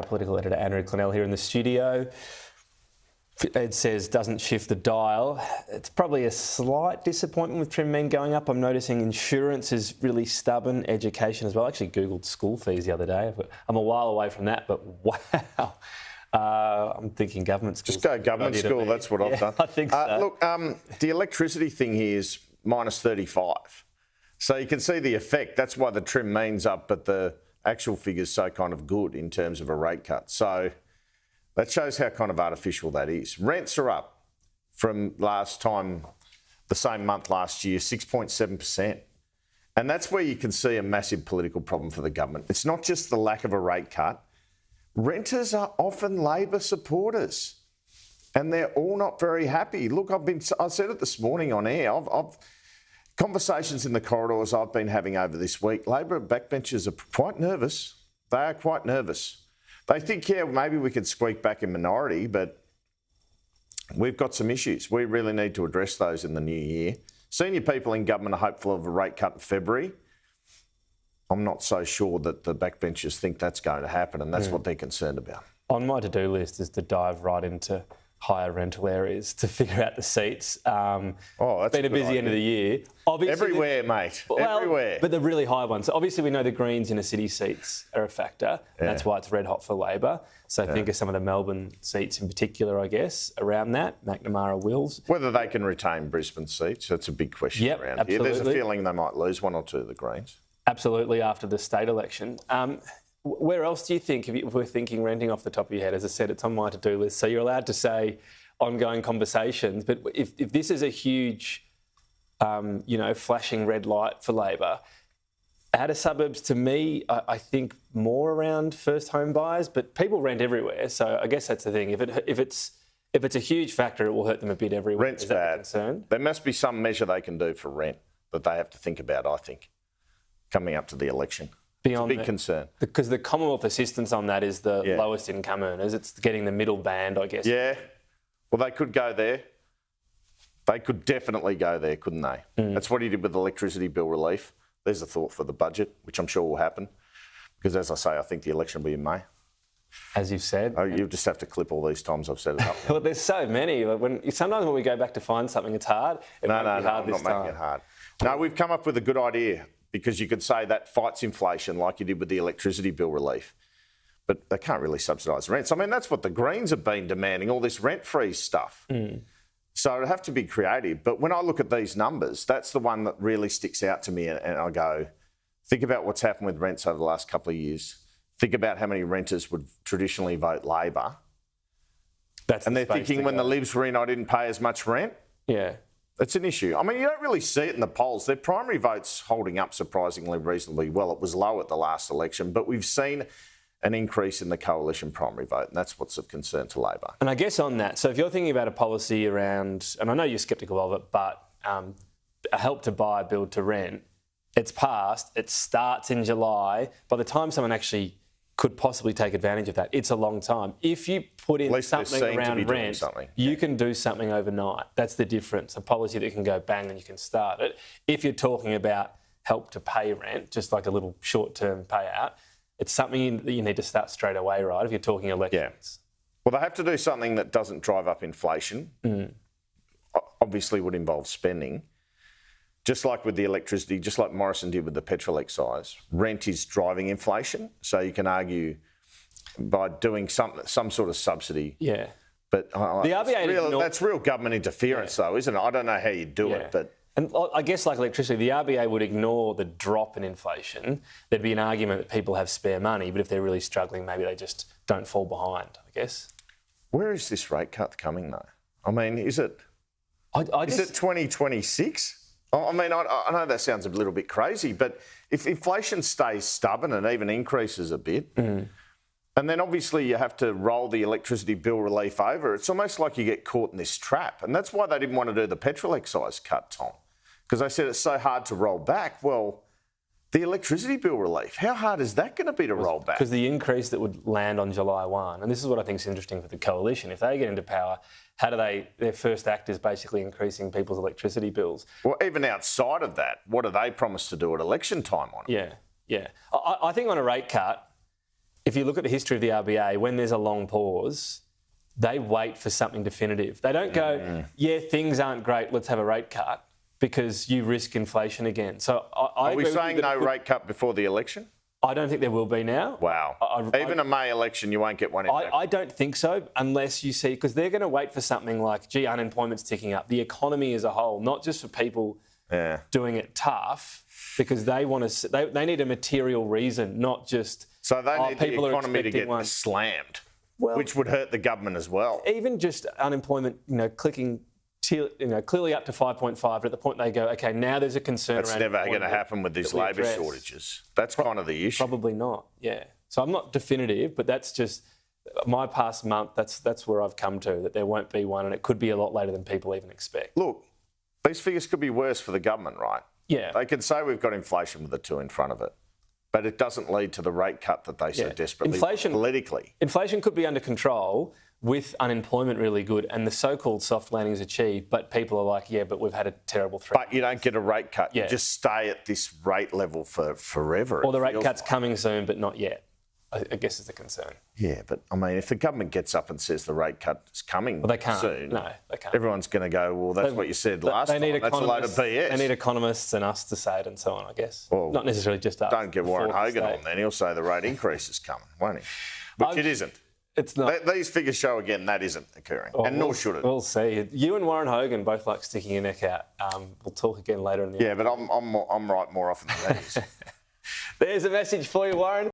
political editor Andrew Clennell here in the studio. Ed says doesn't shift the dial. It's probably a slight disappointment with trim mean going up. I'm noticing insurance is really stubborn, education as well. I actually Googled school fees the other day. I'm a while away from that, but wow. I'm thinking government school. Just go government school, that's what I've done. I think so. Look, the electricity thing here is minus 35. So you can see the effect. That's why the trim mean's up, but the actual figure's so kind of good in terms of a rate cut. So that shows how kind of artificial that is. Rents are up from last time, the same month last year, 6.7%. And that's where you can see a massive political problem for the government. It's not just the lack of a rate cut. Renters are often Labor supporters and they're all not very happy. Look, I said it this morning on air. I've conversations in the corridors I've been having over this week. Labor backbenchers are quite nervous. They are quite nervous. They think, yeah, maybe we could squeak back in minority, but we've got some issues. We really need to address those in the new year. Senior people in government are hopeful of a rate cut in February. I'm not so sure that the backbenchers think that's going to happen, and that's what they're concerned about. On my to-do list is to dive right into higher rental areas to figure out the seats. It's been a busy end of the year. Obviously, everywhere, mate. Everywhere. But the really high ones. So obviously, we know the Greens inner city seats are a factor. And that's why it's red hot for Labor. So think of some of the Melbourne seats in particular, I guess, around that. McNamara Wills. Whether they can retain Brisbane seats, that's a big question around absolutely. Here. There's a feeling they might lose one or two of the Greens. Absolutely, after the state election. Where else do you think, if we're thinking renting off the top of your head? As I said, it's on my to-do list. So you're allowed to say ongoing conversations. But if this is a huge, flashing red light for Labor, outer suburbs, to me, I think more around first home buyers. But people rent everywhere. So I guess that's the thing. If it's a huge factor, it will hurt them a bit everywhere. Rent's bad. There must be some measure they can do for rent that they have to think about, I think, coming up to the election. Beyond it's a big concern. Because the Commonwealth assistance on that is the lowest income earners. It's getting the middle band, I guess. Yeah. Well, they could go there. They could definitely go there, couldn't they? That's what he did with electricity bill relief. There's a thought for the budget, which I'm sure will happen. Because, as I say, I think the election will be in May. As you've said. Oh, you just have to clip all these times I've set it up. Well, there's so many. Sometimes when we go back to find something, it's hard. I'm not making it hard. No, we've come up with a good idea. Because you could say that fights inflation like you did with the electricity bill relief. But they can't really subsidise rents. I mean, that's what the Greens have been demanding, all this rent-free stuff. So it'd have to be creative. But when I look at these numbers, that's the one that really sticks out to me. And I go, think about what's happened with rents over the last couple of years. Think about how many renters would traditionally vote Labor. And they're thinking when the Libs were in, I didn't pay as much rent. Yeah. It's an issue. I mean, you don't really see it in the polls. Their primary vote's holding up surprisingly reasonably well. It was low at the last election, but we've seen an increase in the coalition primary vote, and that's what's of concern to Labor. And I guess on that, so if you're thinking about a policy around, and I know you're sceptical of it, but a help to buy, build to rent, it's passed, it starts in July. By the time someone actually could possibly take advantage of that, it's a long time. If you put in something around rent, you can do something overnight. That's the difference. A policy that can go bang and you can start it. If you're talking about help to pay rent, just like a little short-term payout, it's something that you need to start straight away, right, if you're talking elections. Well, they have to do something that doesn't drive up inflation. Obviously would involve spending. Just like with the electricity, just like Morrison did with the petrol excise, rent is driving inflation. So you can argue by doing some sort of subsidy. Yeah. But the RBA that's real government interference, though, isn't it? I don't know how you do it, but. And I guess like electricity, the RBA would ignore the drop in inflation. There'd be an argument that people have spare money, but if they're really struggling, maybe they just don't fall behind, I guess. Where is this rate cut coming, though? I mean, is it 2026? I mean, I know that sounds a little bit crazy, but if inflation stays stubborn and even increases a bit, and then obviously you have to roll the electricity bill relief over, it's almost like you get caught in this trap. And that's why they didn't want to do the petrol excise cut, Tom, because they said it's so hard to roll back. Well, the electricity bill relief, how hard is that going to be to roll back? Because the increase that would land on July 1, and this is what I think is interesting for the coalition, if they get into power, how do their first act is basically increasing people's electricity bills. Well, even outside of that, what do they promise to do at election time on it? Yeah. I think on a rate cut, if you look at the history of the RBA, when there's a long pause, they wait for something definitive. They don't go, yeah, things aren't great, let's have a rate cut, because you risk inflation again. So Are we saying no rate cut before the election? I don't think there will be now. Wow. Even a May election, you won't get one in there. I don't think so, unless you see, because they're going to wait for something like, gee, unemployment's ticking up. The economy as a whole, not just for people doing it tough, because they want to. They need a material reason, not just. So they need the economy to get one. slammed, which would hurt the government as well. Even just unemployment, clicking. Clearly up to 5.5, but at the point they go, okay, now there's a concern That's around... That's never going to happen with these labour shortages. That's kind of the issue. Probably not, yeah. So I'm not definitive, but that's just my past month, that's where I've come to, that there won't be one, and it could be a lot later than people even expect. Look, these figures could be worse for the government, right? Yeah. They can say we've got inflation with a 2 in front of it, but it doesn't lead to the rate cut that they so desperately want politically. Inflation could be under control with unemployment really good and the so-called soft landing is achieved, but people are like, yeah, but we've had a terrible threat. But you don't get a rate cut. You just stay at this rate level for forever. Or the rate cut's coming soon, but not yet, I guess is the concern. Yeah, but I mean, if the government gets up and says the rate cut is coming they can't. soon, no, they can't. Everyone's going to go, well, that's what you said last time. That's a load of BS. They need economists and us to say it and so on, I guess. Well, not necessarily just us. Don't get Warren Hogan on then. He'll say the rate increase is coming, won't he? Which it isn't. It's not. These figures show again that isn't occurring, and nor should it. We'll see. You and Warren Hogan both like sticking your neck out. We'll talk again later in the but I'm right more often than that is. There's a message for you, Warren.